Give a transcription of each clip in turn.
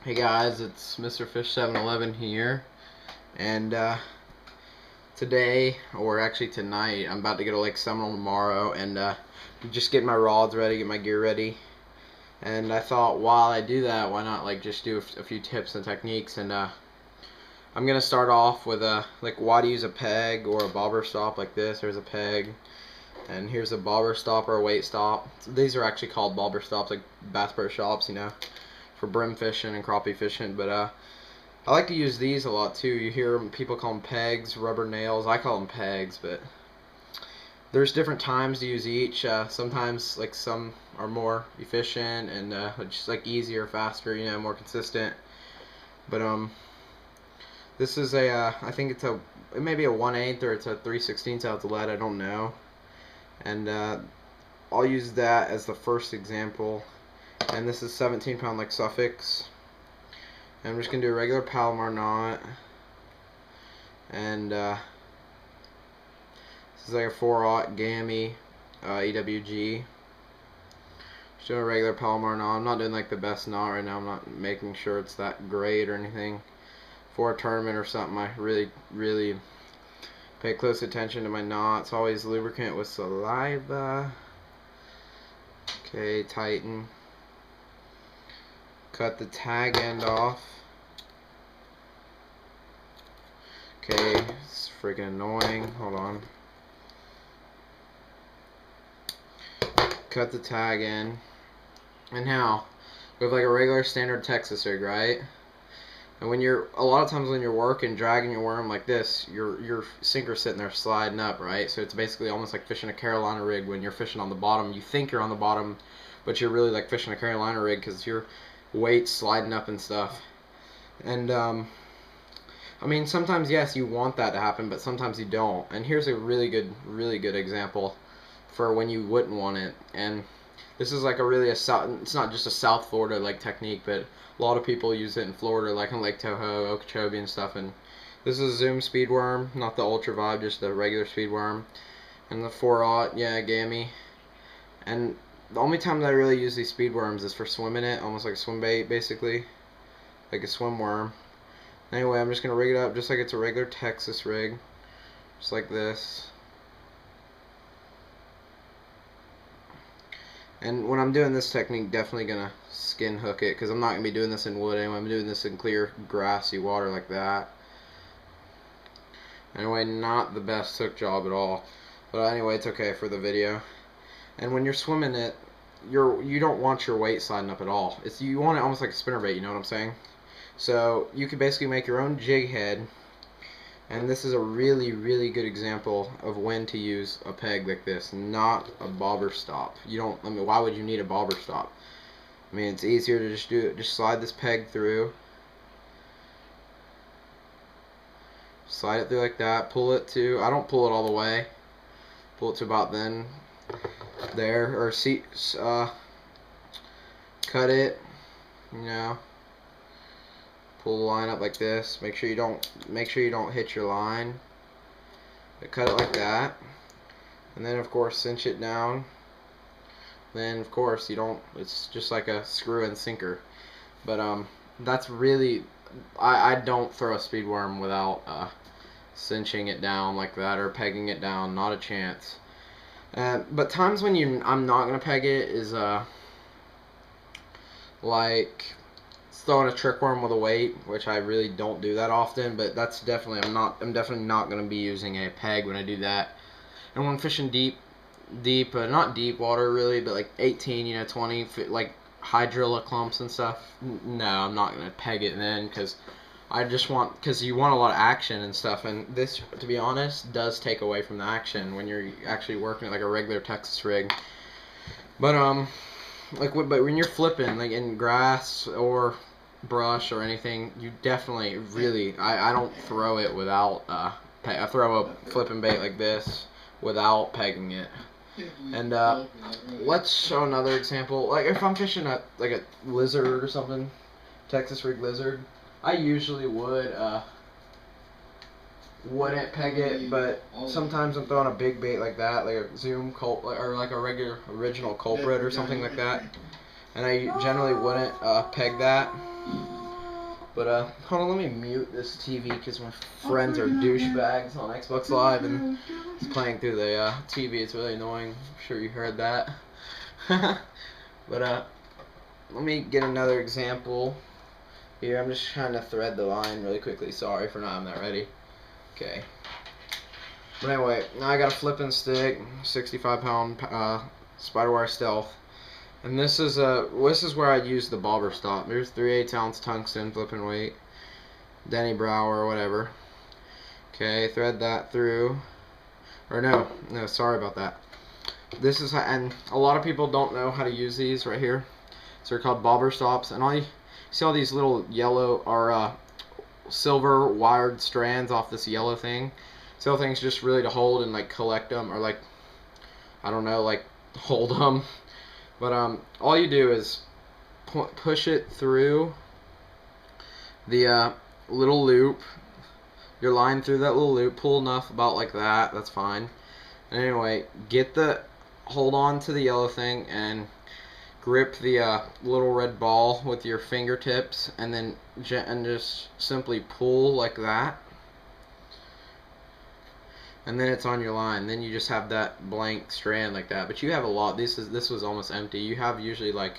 Hey guys, it's Mr. Fish 711 here, and today, or actually tonight, I'm about to go to Lake Seminole tomorrow, and just get my rods ready, get my gear ready. And I thought, while I do that, why not just do a few tips and techniques? And I'm gonna start off with why to use a peg or a bobber stop like this. There's a peg, and here's a bobber stop or a weight stop. So these are actually called bobber stops, like Bass Pro Shops, for brim fishing and crappie fishing. But I like to use these a lot too. You hear people call them pegs, rubber nails. I call them pegs, but there's different times to use each. Sometimes some are more efficient and just easier, faster, more consistent. But this is I think it may be a 1/8 or it's a 3/16 ounce lead. I don't know. And I'll use that as the first example. And this is 17-pound Suffix. And I'm just going to do a regular Palomar knot. And this is like a 4/0 Gammy EWG. Just doing a regular Palomar knot. I'm not doing the best knot right now. I'm not making sure it's that great or anything. For a tournament or something, I really pay close attention to my knots. Always lubricant with saliva. Okay, tighten. Cut the tag end off. Okay, it's freaking annoying. Hold on. Cut the tag end. And now, we have a regular standard Texas rig, right? And a lot of times when you're working, dragging your worm like this, your sinker's sitting there sliding up, right? So it's basically almost like fishing a Carolina rig when you're fishing on the bottom. You think you're on the bottom, but you're really fishing a Carolina rig because your weight's sliding up and stuff. And I mean, sometimes yes, you want that to happen, but sometimes you don't. And here's a really good example for when you wouldn't want it. And this is it's not just a South Florida technique, but a lot of people use it in Florida, like in Lake Tahoe, Okeechobee and stuff. And this is a Zoom speed worm, not the Ultra Vibe, just the regular speed worm. And the 4/0, yeah, Gammy. And the only time that I really use these speed worms is for swimming it, almost like a swim bait, basically, like a swim worm. Anyway, I'm just gonna rig it up just like it's a regular Texas rig, just like this. And when I'm doing this technique, definitely gonna skin hook it, because I'm not gonna be doing this in wood anyway. I'm doing this in clear, grassy water like that. Anyway, not the best hook job at all, but anyway, it's okay for the video. And when you're swimming it, you don't want your weight sliding up at all. You want it almost like a spinnerbait, you know what I'm saying? So you can basically make your own jig head, and this is a really good example of when to use a peg like this, not a bobber stop. I mean, why would you need a bobber stop? I mean, it's easier to just slide this peg through. Slide it through like that, pull it to, I don't pull it all the way, pull it to about there, or cut it, pull the line up like this. Make sure you don't hit your line. But cut it like that, and then of course cinch it down. Then of course it's just like a screw and sinker. But that's really, I don't throw a speed worm without cinching it down like that or pegging it down. Not a chance. But times when I'm not gonna peg it is like throwing a trick worm with a weight, which I really don't do that often. But that's definitely I'm definitely not gonna be using a peg when I do that. And when fishing deep, not deep water really, but 18, 20, hydrilla clumps and stuff. No, I'm not gonna peg it then, because you want a lot of action and stuff, and this, to be honest, does take away from the action when you're actually working at a regular Texas rig. But but when you're flipping in grass or brush or anything, you definitely I don't throw it without I throw a flipping bait like this without pegging it. And let's show another example. If I'm fishing a lizard or something, Texas rig lizard, I usually wouldn't peg it, but sometimes I'm throwing a big bait like that, like a Zoom or like a regular original culprit or something like that, and I generally wouldn't peg that. But hold on, let me mute this TV because my friends are douchebags on Xbox Live and it's playing through the TV. It's really annoying. I'm sure you heard that. But let me get another example here. I'm just trying to thread the line really quickly. Sorry for not having that ready. Okay. But anyway, now I got a flipping stick, 65-pound Spiderwire Stealth. And this is where I'd use the bobber stop. There's 3/8 ounce tungsten flipping weight, Denny Brower or whatever. Okay, thread that through. Or no, sorry about that. This is how, and a lot of people don't know how to use these right here. So they're called bobber stops, and you see all these little yellow or silver wired strands off this yellow thing. So things just really to hold and like collect them, or like, I don't know, like hold them. But all you do is push it through the little loop, your line through that little loop, pull enough about like that, that's fine. And anyway, hold on to the yellow thing and grip the little red ball with your fingertips, and then just simply pull like that. And then it's on your line. Then you just have that blank strand like that. But you have a lot. This was almost empty. You have usually like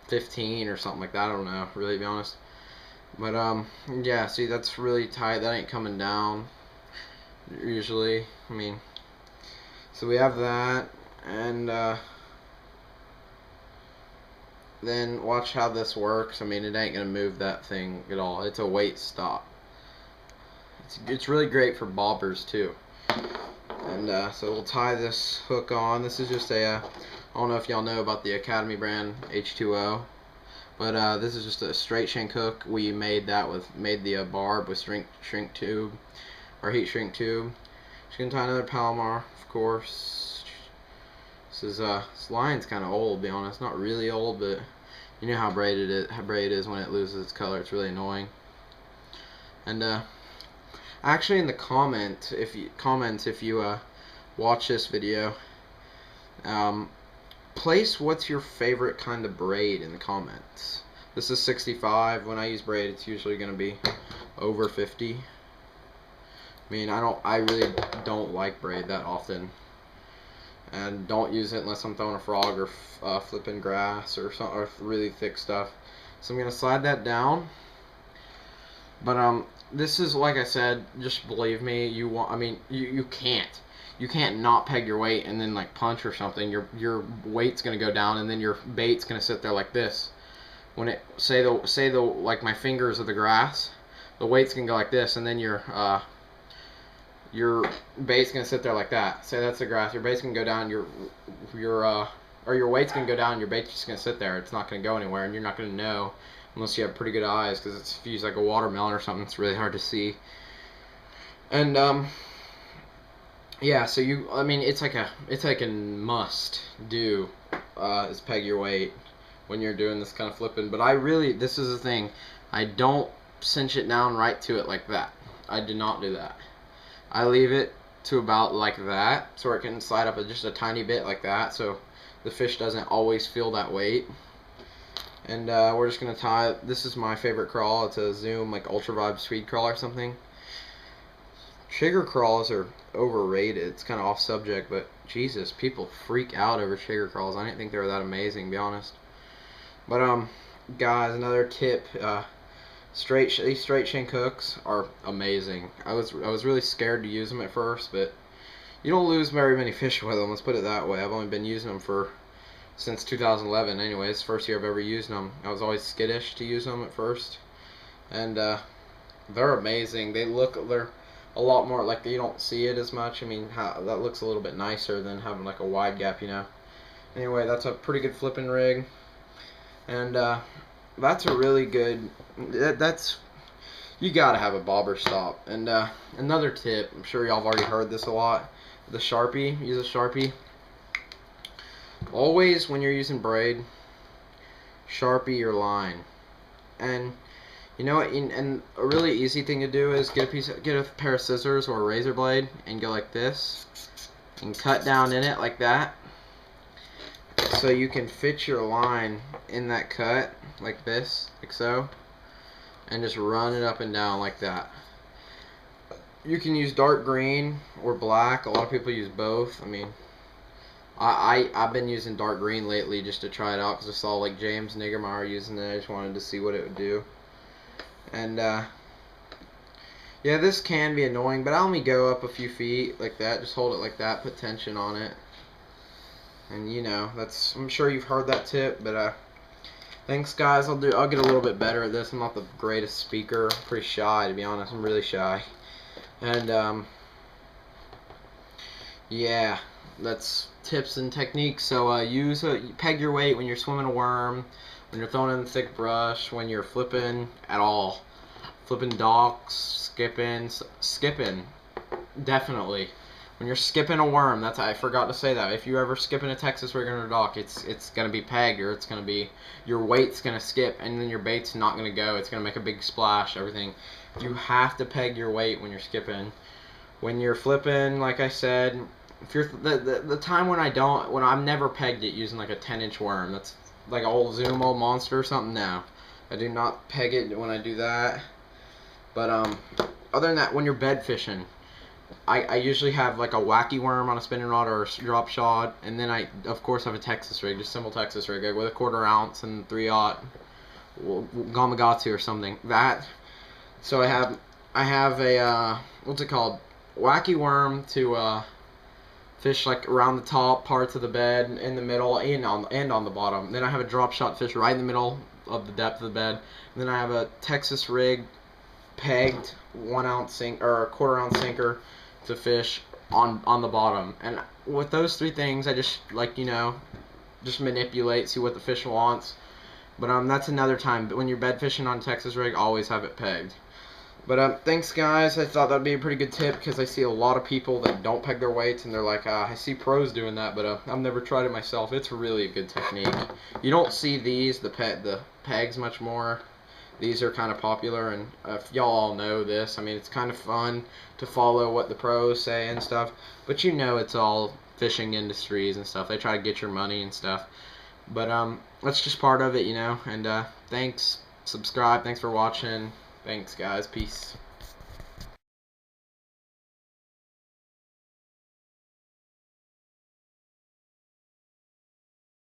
15 or something like that. I don't know, really, to be honest. But yeah. See, that's really tight. That ain't coming down usually. I mean, so we have that, and then watch how this works. I mean, it ain't gonna move that thing at all. It's a weight stop. It's really great for bobbers too. And so we'll tie this hook on. This is just I don't know if y'all know about the Academy brand H2O, but this is just a straight shank hook. We made the barb with shrink tube or heat shrink tube. Just gonna tie another Palomar, of course. This line's kind of old, to be honest. Not really old, but you know how braid it is when it loses its color. It's really annoying. And actually, in the comments, if you watch this video, place what's your favorite kind of braid in the comments. This is 65. When I use braid, it's usually going to be over 50. I mean, I really don't like braid that often, and don't use it unless I'm throwing a frog or flipping grass or something, or really thick stuff. So I'm going to slide that down. But this is, like I said, just believe me, you can't not peg your weight and then like punch or something. Your weight's gonna go down, and then your bait's gonna sit there like this. When it say the like my fingers are the grass, the weight's gonna go like this, and then your bait's gonna sit there like that. Say that's the grass, your bait's gonna go down, your weight's gonna go down, your bait's just gonna sit there. It's not gonna go anywhere, and you're not gonna know unless you have pretty good eyes, because if you use like a watermelon or something, it's really hard to see. And yeah, so it's like a must do is peg your weight when you're doing this kind of flipping. But this is the thing, I don't cinch it down right to it like that. I do not do that. I leave it to about like that, so it can slide up just a tiny bit like that, so the fish doesn't always feel that weight. And we're just going to tie, this is my favorite crawl, it's a Zoom like Ultra Vibe Speed Crawl or something. Chigger crawls are overrated. It's kind of off subject, but Jesus, people freak out over chigger crawls. I didn't think they were that amazing, to be honest. But guys, another tip, these straight shank hooks are amazing. I was really scared to use them at first, but you don't lose very many fish with them, let's put it that way. I've only been using them since 2011 anyways, first year I've ever used them. I was always skittish to use them at first, and they're amazing. They're a lot more, like, you don't see it as much. I mean, that looks a little bit nicer than having like a wide gap, you know. Anyway, that's a pretty good flipping rig, and that's a really good, you gotta have a bobber stop. And another tip, I'm sure y'all have already heard this a lot, the Sharpie, use a Sharpie. Always, when you're using braid, Sharpie your line. And you know what? And a really easy thing to do is get a pair of scissors or a razor blade and go like this and cut down in it like that, so you can fit your line in that cut like this, like so. and just run it up and down like that. You can use dark green or black. A lot of people use both. I mean, I've been using dark green lately just to try it out because I saw like James Niggermeyer using it. I just wanted to see what it would do. And yeah, this can be annoying, but I only go up a few feet like that. Just hold it like that, put tension on it, and you know, that's, I'm sure you've heard that tip, but thanks guys. I'll get a little bit better at this. I'm not the greatest speaker. I'm pretty shy, to be honest. I'm really shy. And yeah, that's tips and techniques. So peg your weight when you're swimming a worm, when you're throwing in the thick brush, when you're flipping at all, flipping docks, skipping, definitely. When you're skipping a worm, I forgot to say that. If you ever skipping a Texas rig on a dock, it's gonna be pegged, or it's gonna be, your weight's gonna skip, and then your bait's not gonna go. It's gonna make a big splash. Everything. You have to peg your weight when you're skipping. When you're flipping, like I said, if you're the time when I've never pegged it using like a 10-inch worm. That's like an old Zoom, old Monster or something. No, I do not peg it when I do that. But other than that, when you're bed fishing, I usually have like a wacky worm on a spinning rod or a drop shot, and then I of course have a Texas rig, just simple Texas rig with a 1/4 ounce and 3/0 Gamakatsu or something. So I have a what's it called, wacky worm to fish like around the top parts of the bed, in the middle, and on the bottom. Then I have a drop shot fish right in the middle of the depth of the bed. And then I have a Texas rig pegged 1 ounce sink or a 1/4 ounce sinker to fish on the bottom. And with those three things, I just just manipulate, see what the fish wants. But that's another time. But when you're bed fishing on Texas rig, always have it pegged. But thanks guys. I thought that'd be a pretty good tip because I see a lot of people that don't peg their weights, and they're like, I see pros doing that, but I've never tried it myself. It's really a good technique. You don't see the pegs much more. These are kind of popular, and if y'all all know this, I mean, it's kind of fun to follow what the pros say and stuff, but you know it's all fishing industries and stuff. They try to get your money and stuff. But that's just part of it, you know. And thanks, subscribe, thanks for watching. Thanks guys, peace.